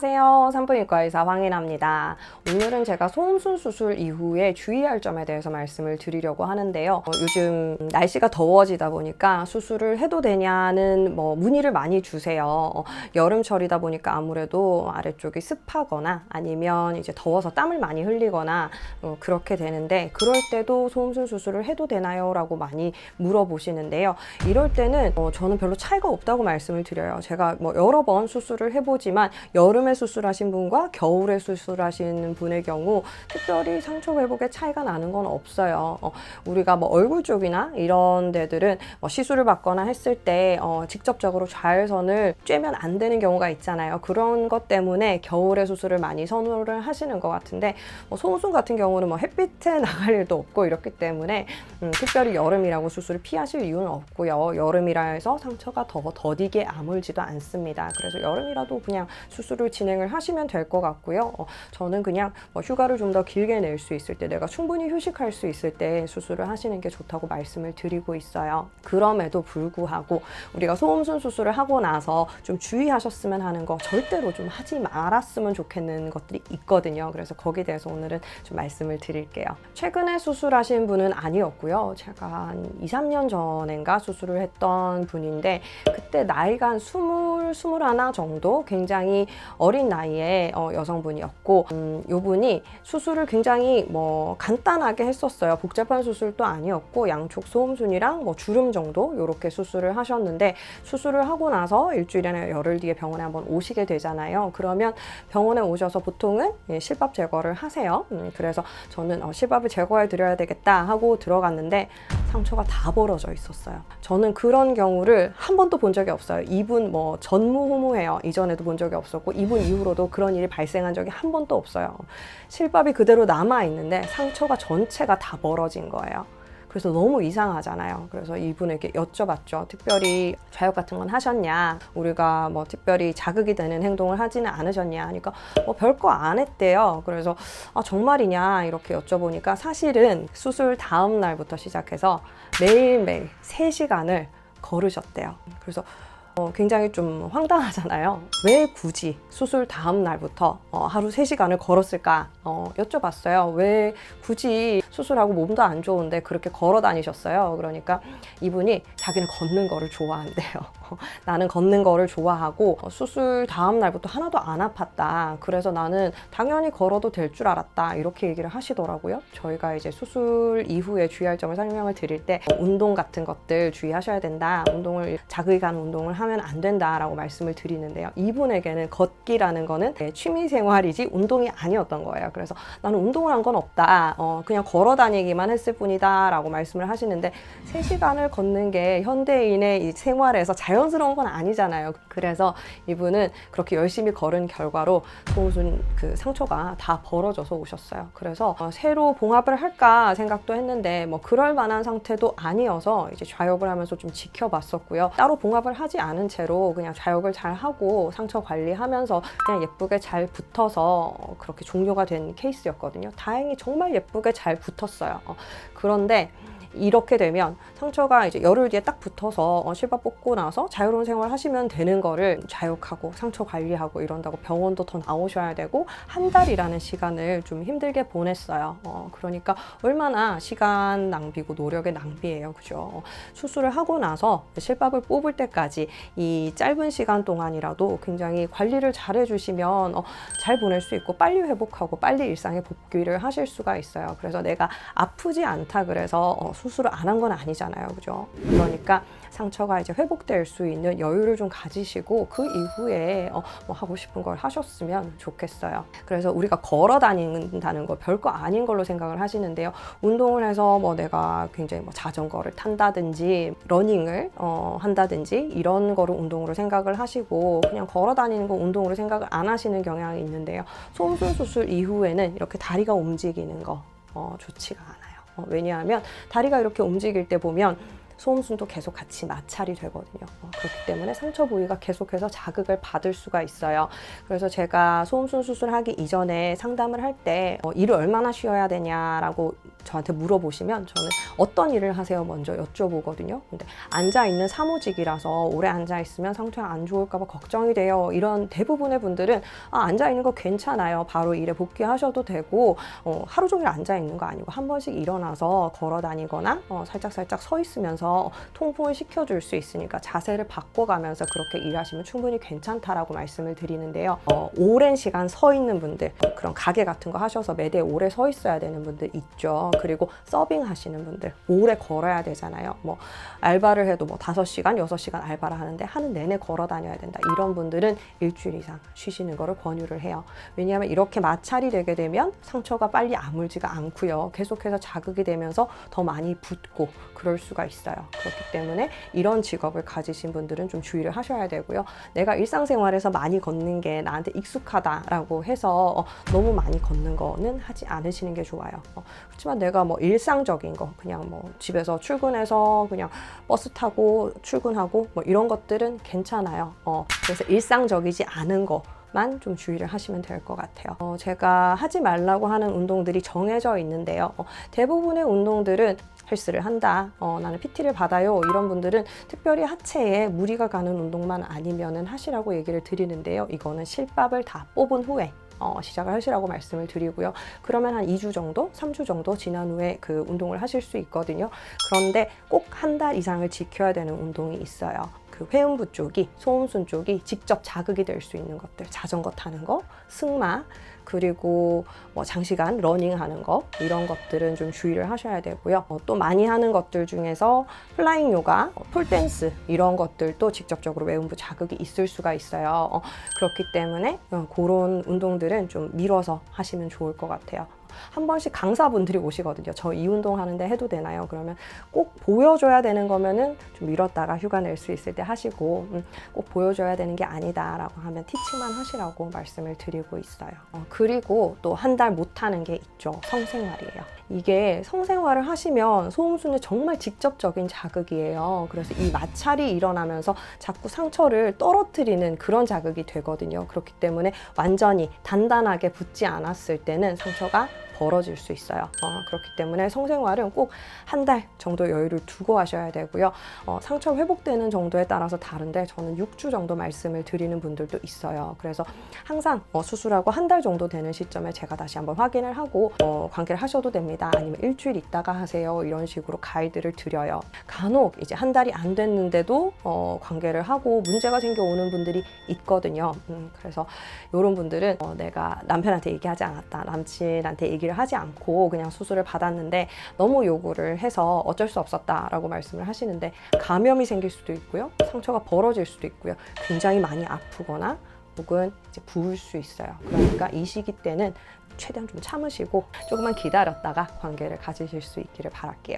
안녕하세요. 산부인과 의사 황인아입니다. 오늘은 제가 소음순 수술 이후에 주의할 점에 대해서 말씀을 드리려고 하는데요. 요즘 날씨가 더워지다 보니까 수술을 해도 되냐는 문의를 많이 주세요. 여름철이다 보니까 아무래도 아래쪽이 습하거나 아니면 이제 더워서 땀을 많이 흘리거나 그렇게 되는데, 그럴 때도 소음순 수술을 해도 되나요? 라고 많이 물어보시는데요. 이럴 때는 저는 별로 차이가 없다고 말씀을 드려요. 제가 여러 번 수술을 해보지만 여름에 수술하신 분과 겨울에 수술하신 분의 경우 특별히 상처 회복에 차이가 나는 건 없어요. 우리가 얼굴 쪽이나 이런 데들은 시술을 받거나 했을 때 직접적으로 좌회선을 쬐면 안 되는 경우가 있잖아요. 그런 것 때문에 겨울에 수술을 많이 선호를 하시는 것 같은데, 소음순 같은 경우는 햇빛에 나갈 일도 없고 이렇기 때문에 특별히 여름이라고 수술을 피하실 이유는 없고요. 여름이라 해서 상처가 더 더디게 아물지도 않습니다. 그래서 여름이라도 그냥 수술을 진행을 하시면 될 것 같고요. 저는 그냥 휴가를 좀 더 길게 낼 수 있을 때, 내가 충분히 휴식할 수 있을 때 수술을 하시는 게 좋다고 말씀을 드리고 있어요. 그럼에도 불구하고 우리가 소음순 수술을 하고 나서 좀 주의하셨으면 하는 거, 절대로 좀 하지 말았으면 좋겠는 것들이 있거든요. 그래서 거기에 대해서 오늘은 좀 말씀을 드릴게요. 최근에 수술하신 분은 아니었고요. 제가 한 2, 3년 전인가 수술을 했던 분인데, 그때 나이가 한 20, 21 정도, 굉장히 어린 나이에 여성분이었고, 이분이 수술을 굉장히 간단하게 했었어요. 복잡한 수술도 아니었고, 양쪽 소음순이랑 주름 정도 이렇게 수술을 하셨는데, 수술을 하고 나서 일주일이나 열흘 뒤에 병원에 한번 오시게 되잖아요. 그러면 병원에 오셔서 보통은 실밥 제거를 하세요. 그래서 저는 실밥을 제거해 드려야 되겠다 하고 들어갔는데 상처가 다 벌어져 있었어요. 저는 그런 경우를 한 번도 본 적이 없어요. 이분 전무후무해요. 이전에도 본 적이 없었고, 이분 이후로도 그런 일이 발생한 적이 한 번도 없어요. 실밥이 그대로 남아 있는데 상처가 전체가 다 벌어진 거예요. 그래서 너무 이상하잖아요. 그래서 이분에게 여쭤봤죠. 특별히 좌욕 같은 건 하셨냐? 우리가 특별히 자극이 되는 행동을 하지는 않으셨냐? 하니까 별거 안 했대요. 그래서 정말이냐? 이렇게 여쭤보니까 사실은 수술 다음 날부터 시작해서 매일매일 3시간을 걸으셨대요. 그래서 굉장히 좀 황당하잖아요. 왜 굳이 수술 다음 날부터 하루 3시간을 걸었을까 여쭤봤어요. 왜 굳이 수술하고 몸도 안 좋은데 그렇게 걸어 다니셨어요? 그러니까 이분이 자기는 걷는 거를 좋아한대요. 나는 걷는 거를 좋아하고 수술 다음 날부터 하나도 안 아팠다. 그래서 나는 당연히 걸어도 될 줄 알았다. 이렇게 얘기를 하시더라고요. 저희가 이제 수술 이후에 주의할 점을 설명을 드릴 때 운동 같은 것들 주의하셔야 된다. 자극이 가는 운동을 하면 안 된다라고 말씀을 드리는데요. 이분에게는 걷기라는 거는 취미 생활이지 운동이 아니었던 거예요. 그래서 나는 운동을 한 건 없다. 그냥 걸어 다니기만 했을 뿐이다 라고 말씀을 하시는데, 3시간을 걷는 게 현대인의 이 생활에서 자연스러운 건 아니잖아요. 그래서 이분은 그렇게 열심히 걸은 결과로 소음순 상처가 다 벌어져서 오셨어요. 그래서 새로 봉합을 할까 생각도 했는데 그럴 만한 상태도 아니어서 이제 좌욕을 하면서 좀 지켜봤었고요. 따로 봉합을 하지 않은 채로 그냥 좌욕을 잘 하고 상처 관리하면서 그냥 예쁘게 잘 붙어서 그렇게 종료가 된 케이스였거든요. 다행히 정말 예쁘게 잘 붙었어요. 그런데 이렇게 되면 상처가 이제 열흘 뒤에 딱 붙어서 실밥 뽑고 나서 자유로운 생활 하시면 되는 거를 좌욕하고 상처 관리하고 이런다고 병원도 더 나오셔야 되고 한 달이라는 시간을 좀 힘들게 보냈어요. 그러니까 얼마나 시간 낭비고 노력의 낭비예요. 그죠? 수술을 하고 나서 실밥을 뽑을 때까지 이 짧은 시간 동안이라도 굉장히 관리를 잘 해주시면 잘 보낼 수 있고 빨리 회복하고 빨리 일상에 복귀를 하실 수가 있어요. 그래서 내가 아프지 않다 그래서 수술을 안 한 건 아니잖아요. 그죠? 그러니까 상처가 이제 회복될 수 있는 여유를 좀 가지시고 그 이후에 하고 싶은 걸 하셨으면 좋겠어요. 그래서 우리가 걸어 다닌다는 거 별거 아닌 걸로 생각을 하시는데요. 운동을 해서 내가 굉장히 자전거를 탄다든지 러닝을 한다든지 이런 거를 운동으로 생각을 하시고 그냥 걸어 다니는 거 운동으로 생각을 안 하시는 경향이 있는데요. 소음순 수술 이후에는 이렇게 다리가 움직이는 거 좋지가 않아요. 왜냐하면 다리가 이렇게 움직일 때 보면 소음순도 계속 같이 마찰이 되거든요. 그렇기 때문에 상처 부위가 계속해서 자극을 받을 수가 있어요. 그래서 제가 소음순 수술하기 이전에 상담을 할 때 일을 얼마나 쉬어야 되냐라고 저한테 물어보시면 저는 어떤 일을 하세요 먼저 여쭤보거든요. 근데 앉아있는 사무직이라서 오래 앉아있으면 상처가 안 좋을까 봐 걱정이 돼요. 이런 대부분의 분들은 앉아있는 거 괜찮아요. 바로 일에 복귀하셔도 되고 하루 종일 앉아있는 거 아니고 한 번씩 일어나서 걸어 다니거나 살짝 서 있으면서 통풍을 시켜줄 수 있으니까 자세를 바꿔가면서 그렇게 일하시면 충분히 괜찮다라고 말씀을 드리는데요. 오랜 시간 서 있는 분들, 그런 가게 같은 거 하셔서 매대에 오래 서 있어야 되는 분들 있죠. 그리고 서빙 하시는 분들, 오래 걸어야 되잖아요. 뭐 알바를 해도 뭐 5시간, 6시간 알바를 하는데 하는 내내 걸어 다녀야 된다. 이런 분들은 일주일 이상 쉬시는 거를 권유를 해요. 왜냐하면 이렇게 마찰이 되게 되면 상처가 빨리 아물지가 않고요. 계속해서 자극이 되면서 더 많이 붓고 그럴 수가 있어요. 그렇기 때문에 이런 직업을 가지신 분들은 좀 주의를 하셔야 되고요. 내가 일상생활에서 많이 걷는 게 나한테 익숙하다라고 해서 너무 많이 걷는 거는 하지 않으시는 게 좋아요. 그렇지만 내가 뭐 일상적인 거, 그냥 뭐 집에서 출근해서 그냥 버스 타고 출근하고 뭐 이런 것들은 괜찮아요. 그래서 일상적이지 않은 거 만 좀 주의를 하시면 될 것 같아요. 제가 하지 말라고 하는 운동들이 정해져 있는데요. 대부분의 운동들은 헬스를 한다, 나는 PT를 받아요, 이런 분들은 특별히 하체에 무리가 가는 운동만 아니면은 하시라고 얘기를 드리는데요. 이거는 실밥을 다 뽑은 후에 시작을 하시라고 말씀을 드리고요. 그러면 한 2주 정도, 3주 정도 지난 후에 그 운동을 하실 수 있거든요. 그런데 꼭 한 달 이상을 지켜야 되는 운동이 있어요. 그 회음부 쪽이, 소음순 쪽이 직접 자극이 될 수 있는 것들, 자전거 타는 거, 승마, 그리고 뭐 장시간 러닝하는 거, 이런 것들은 좀 주의를 하셔야 되고요. 또 많이 하는 것들 중에서 플라잉 요가, 폴댄스, 이런 것들도 직접적으로 외음부 자극이 있을 수가 있어요. 그렇기 때문에 그런 운동들은 좀 미뤄서 하시면 좋을 것 같아요. 한 번씩 강사분들이 오시거든요. 저 이 운동 하는데 해도 되나요? 그러면 꼭 보여줘야 되는 거면은 좀 미뤘다가 휴가 낼 수 있을 때 하시고, 꼭 보여줘야 되는 게 아니다라고 하면 티칭만 하시라고 말씀을 드리고 있어요. 그리고 또 한 달 못 하는 게 있죠. 성생활이에요. 이게 성생활을 하시면 소음순에 정말 직접적인 자극이에요. 그래서 이 마찰이 일어나면서 자꾸 상처를 떨어뜨리는 그런 자극이 되거든요. 그렇기 때문에 완전히 단단하게 붙지 않았을 때는 상처가 벌어질 수 있어요. 그렇기 때문에 성생활은 꼭 한 달 정도 여유를 두고 하셔야 되고요. 상처 회복되는 정도에 따라서 다른데 저는 6주 정도 말씀을 드리는 분들도 있어요. 그래서 항상 수술하고 한 달 정도 되는 시점에 제가 다시 한번 확인을 하고 관계를 하셔도 됩니다. 아니면 일주일 있다가 하세요. 이런 식으로 가이드를 드려요. 간혹 이제 한 달이 안 됐는데도 관계를 하고 문제가 생겨오는 분들이 있거든요. 그래서 이런 분들은 내가 남편한테 얘기하지 않았다, 남친한테 얘기를 하지 않고 그냥 수술을 받았는데 너무 요구를 해서 어쩔 수 없었다라고 말씀을 하시는데 감염이 생길 수도 있고요. 상처가 벌어질 수도 있고요. 굉장히 많이 아프거나 혹은 이제 부을 수 있어요. 그러니까 이 시기 때는 최대한 좀 참으시고 조금만 기다렸다가 관계를 가지실 수 있기를 바랄게요.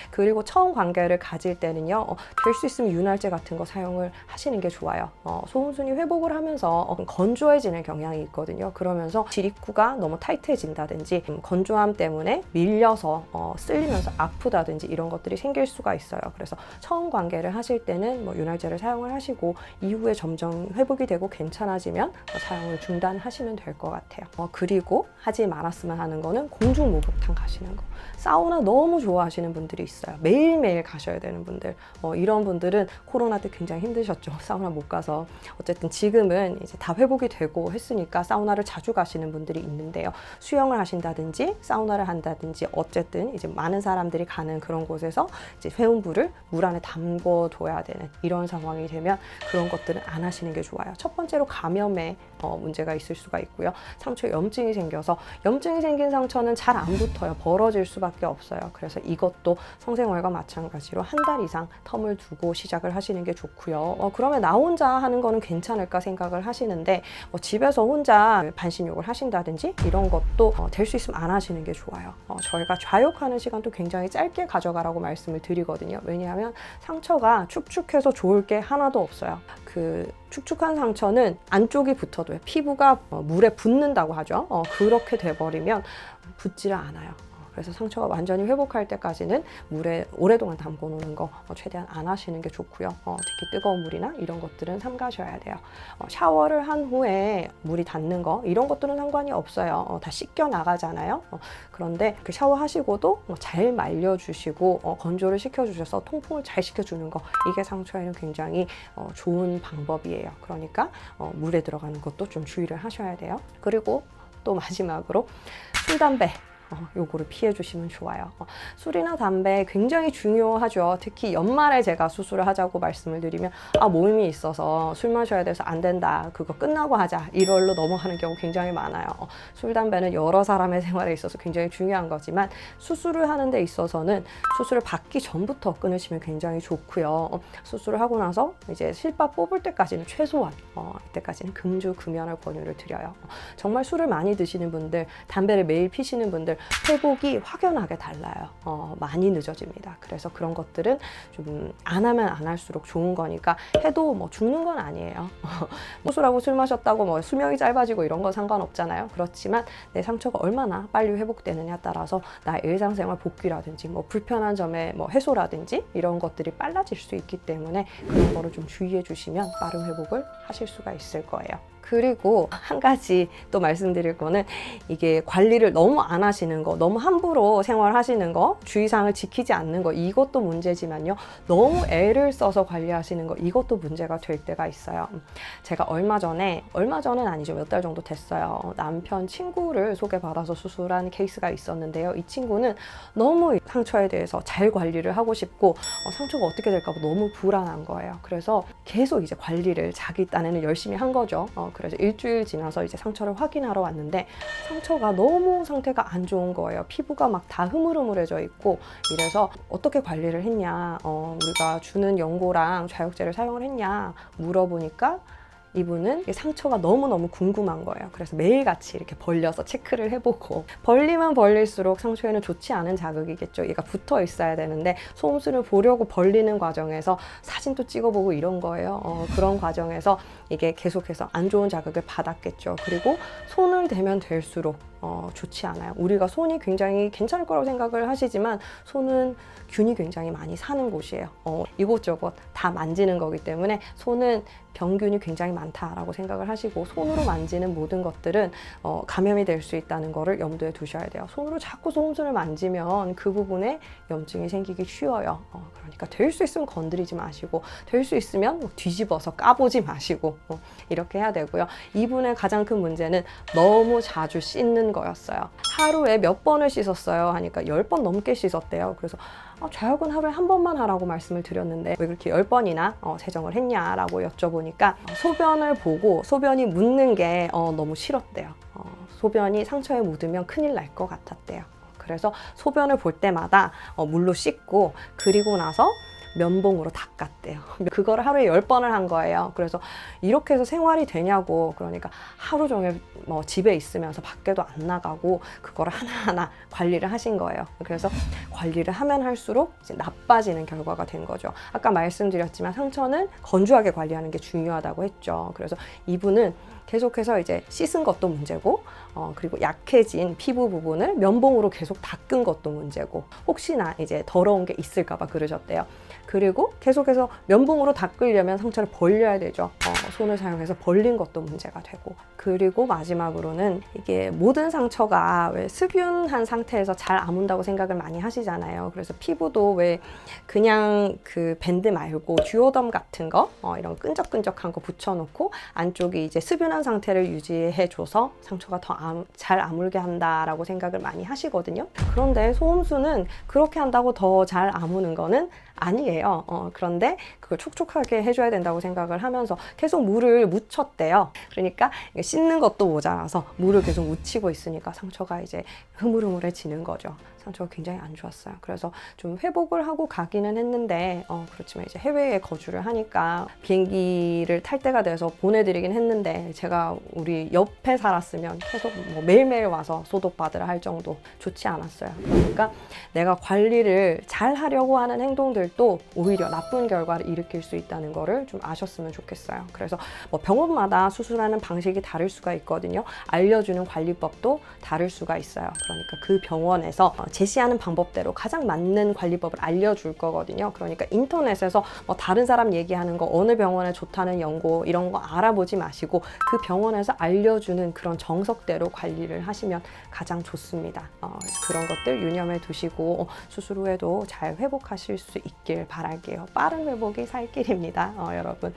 그리고 처음 관계를 가질 때는요, 될 수 있으면 윤활제 같은 거 사용을 하시는 게 좋아요. 소음순이 회복을 하면서 건조해지는 경향이 있거든요. 그러면서 질입구가 너무 타이트해진다든지 건조함 때문에 밀려서 쓸리면서 아프다든지 이런 것들이 생길 수가 있어요. 그래서 처음 관계를 하실 때는 뭐 윤활제를 사용을 하시고 이후에 점점 회복이 되고 괜찮아지면 사용을 중단하시면 될 것 같아요. 그리고 하지 말았으면 하는 거는 공중 목욕탕 가시는 거. 사우나 너무 좋아하시는 분들이 있어요. 매일매일 가셔야 되는 분들. 이런 분들은 코로나 때 굉장히 힘드셨죠. 사우나 못 가서. 어쨌든 지금은 이제 다 회복이 되고 했으니까 사우나를 자주 가시는 분들이 있는데요. 수영을 하신다든지 사우나를 한다든지 어쨌든 이제 많은 사람들이 가는 그런 곳에서 이제 회음부를 물 안에 담궈 둬야 되는 이런 상황이 되면 그런 것들은 안 하시는 게 좋아요. 첫 번째로 감염에 문제가 있을 수가 있고요. 상처에 염증이 생겨서 염증이 생긴 상처는 잘 안 붙어요. 벌어질 수밖에 없어요. 그래서 이것도 성생활과 마찬가지로 한 달 이상 텀을 두고 시작을 하시는 게 좋고요. 그러면 나 혼자 하는 거는 괜찮을까 생각을 하시는데 집에서 혼자 반신욕을 하신다든지 이런 것도 될 수 있으면 안 하시는 게 좋아요. 저희가 좌욕하는 시간도 굉장히 짧게 가져가라고 말씀을 드리거든요. 왜냐하면 상처가 축축해서 좋을 게 하나도 없어요. 그 축축한 상처는 안쪽이 붙어도 피부가 물에 붙는다고 하죠. 그렇게 돼버리면 붙지를 않아요. 그래서 상처가 완전히 회복할 때까지는 물에 오랫동안 담궈 놓는 거 최대한 안 하시는 게 좋고요. 특히 뜨거운 물이나 이런 것들은 삼가셔야 돼요. 샤워를 한 후에 물이 닿는 거 이런 것들은 상관이 없어요. 다 씻겨 나가잖아요. 그런데 그 샤워하시고도 잘 말려주시고 건조를 시켜주셔서 통풍을 잘 시켜주는 거, 이게 상처에는 굉장히 좋은 방법이에요. 그러니까 물에 들어가는 것도 좀 주의를 하셔야 돼요. 그리고 또 마지막으로 술, 담배 요거를 피해 주시면 좋아요. 술이나 담배 굉장히 중요하죠. 특히 연말에 제가 수술을 하자고 말씀을 드리면 모임이 있어서 술 마셔야 돼서 안 된다, 그거 끝나고 하자, 이걸로 넘어가는 경우 굉장히 많아요. 술, 담배는 여러 사람의 생활에 있어서 굉장히 중요한 거지만 수술을 하는 데 있어서는 수술을 받기 전부터 끊으시면 굉장히 좋고요. 수술을 하고 나서 이제 실밥 뽑을 때까지는 최소한 이때까지는 금주 금연을 권유를 드려요. 정말 술을 많이 드시는 분들, 담배를 매일 피시는 분들 회복이 확연하게 달라요. 많이 늦어집니다. 그래서 그런 것들은 좀 안 하면 안 할수록 좋은 거니까, 해도 뭐 죽는 건 아니에요. 수술하고 술 마셨다고 뭐 수명이 짧아지고 이런 건 상관없잖아요. 그렇지만 내 상처가 얼마나 빨리 회복되느냐에 따라서 나의 일상생활 복귀라든지 뭐 불편한 점의 뭐 해소라든지 이런 것들이 빨라질 수 있기 때문에 그런 거를 좀 주의해 주시면 빠른 회복을 하실 수가 있을 거예요. 그리고 한 가지 또 말씀드릴 거는, 이게 관리를 너무 안 하시는 거, 너무 함부로 생활하시는 거, 주의사항을 지키지 않는 거, 이것도 문제지만요, 너무 애를 써서 관리하시는 거, 이것도 문제가 될 때가 있어요. 제가 얼마 전은 아니죠, 몇 달 정도 됐어요. 남편 친구를 소개받아서 수술한 케이스가 있었는데요. 이 친구는 너무 상처에 대해서 잘 관리를 하고 싶고 상처가 어떻게 될까 봐 너무 불안한 거예요. 그래서 계속 이제 관리를 자기 딴에는 열심히 한 거죠. 그래서 일주일 지나서 이제 상처를 확인하러 왔는데 상처가 너무 상태가 안 좋은 거예요. 피부가 막 다 흐물흐물해져 있고, 이래서 어떻게 관리를 했냐, 우리가 주는 연고랑 좌욕제를 사용을 했냐 물어보니까 이분은 상처가 너무너무 궁금한 거예요. 그래서 매일같이 이렇게 벌려서 체크를 해보고, 벌리면 벌릴수록 상처에는 좋지 않은 자극이겠죠. 얘가 붙어 있어야 되는데 소음수를 보려고 벌리는 과정에서 사진도 찍어보고 이런 거예요. 그런 과정에서 이게 계속해서 안 좋은 자극을 받았겠죠. 그리고 손을 대면 될수록 좋지 않아요. 우리가 손이 굉장히 괜찮을 거라고 생각을 하시지만 손은 균이 굉장히 많이 사는 곳이에요. 이곳저곳 다 만지는 거기 때문에 손은 병균이 굉장히 많다라고 생각을 하시고, 손으로 만지는 모든 것들은 감염이 될 수 있다는 거를 염두에 두셔야 돼요. 손으로 자꾸 소음순을 만지면 그 부분에 염증이 생기기 쉬워요. 그러니까 될 수 있으면 건드리지 마시고, 될 수 있으면 뒤집어서 까보지 마시고 이렇게 해야 되고요. 이분의 가장 큰 문제는 너무 자주 씻는 거였어요. 하루에 몇 번을 씻었어요 하니까 10번 넘게 씻었대요. 그래서 좌욕은 하루에 한 번만 하라고 말씀을 드렸는데 왜 그렇게 10번이나 세정을 했냐라고 여쭤보니까 소변을 보고 소변이 묻는 게 너무 싫었대요. 소변이 상처에 묻으면 큰일 날 것 같았대요. 그래서 소변을 볼 때마다 물로 씻고, 그리고 나서 면봉으로 닦았대요. 그거를 하루에 10번을 한 거예요. 그래서 이렇게 해서 생활이 되냐고. 그러니까 하루 종일 뭐 집에 있으면서 밖에도 안 나가고 그거를 하나하나 관리를 하신 거예요. 그래서 관리를 하면 할수록 이제 나빠지는 결과가 된 거죠. 아까 말씀드렸지만 상처는 건조하게 관리하는 게 중요하다고 했죠. 그래서 이분은 계속해서 이제 씻은 것도 문제고, 그리고 약해진 피부 부분을 면봉으로 계속 닦은 것도 문제고, 혹시나 이제 더러운 게 있을까 봐 그러셨대요. 그리고 계속해서 면봉으로 닦으려면 상처를 벌려야 되죠. 손을 사용해서 벌린 것도 문제가 되고, 그리고 마지막으로는 이게 모든 상처가 왜 습윤한 상태에서 잘 아문다고 생각을 많이 하시잖아요. 그래서 피부도 왜 그냥 그 밴드 말고 듀오덤 같은 거, 이런 끈적끈적한 거 붙여놓고 안쪽이 이제 습윤한 상태를 유지해줘서 상처가 더 잘 아물게 한다라고 생각을 많이 하시거든요. 그런데 소음수는 그렇게 한다고 더 잘 아무는 거는 아니에요. 그런데 그걸 촉촉하게 해줘야 된다고 생각을 하면서 계속 물을 묻혔대요. 그러니까 씻는 것도 모자라서 물을 계속 묻히고 있으니까 상처가 이제 흐물흐물해지는 거죠. 상처가 굉장히 안 좋았어요. 그래서 좀 회복을 하고 가기는 했는데 그렇지만 이제 해외에 거주를 하니까 비행기를 탈 때가 돼서 보내드리긴 했는데, 제가 우리 옆에 살았으면 계속 뭐 매일매일 와서 소독받으라 할 정도 좋지 않았어요. 그러니까 내가 관리를 잘 하려고 하는 행동들도 오히려 나쁜 결과를 일으킬 수 있다는 거를 좀 아셨으면 좋겠어요. 그래서 뭐 병원마다 수술하는 방식이 다를 수가 있거든요. 알려주는 관리법도 다를 수가 있어요. 그러니까 그 병원에서 제시하는 방법대로 가장 맞는 관리법을 알려줄 거거든요. 그러니까 인터넷에서 뭐 다른 사람 얘기하는 거, 어느 병원에 좋다는 연고 이런 거 알아보지 마시고 그 병원에서 알려주는 그런 정석대로 관리를 하시면 가장 좋습니다. 그런 것들 유념해 두시고 수술 후에도 잘 회복하실 수 있길 바랄게요. 빠른 회복이 살 길입니다. 여러분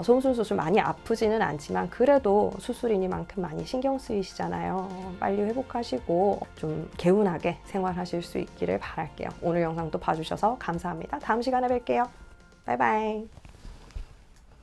솜술 수술 많이 아프지는 않지만 그래도 수술이니만큼 많이 신경 쓰이시잖아요. 빨리 회복하시고 좀 개운하게 생활하실 수 있기를 바랄게요. 오늘 영상도 봐주셔서 감사합니다. 다음 시간에 뵐게요. 바이바이.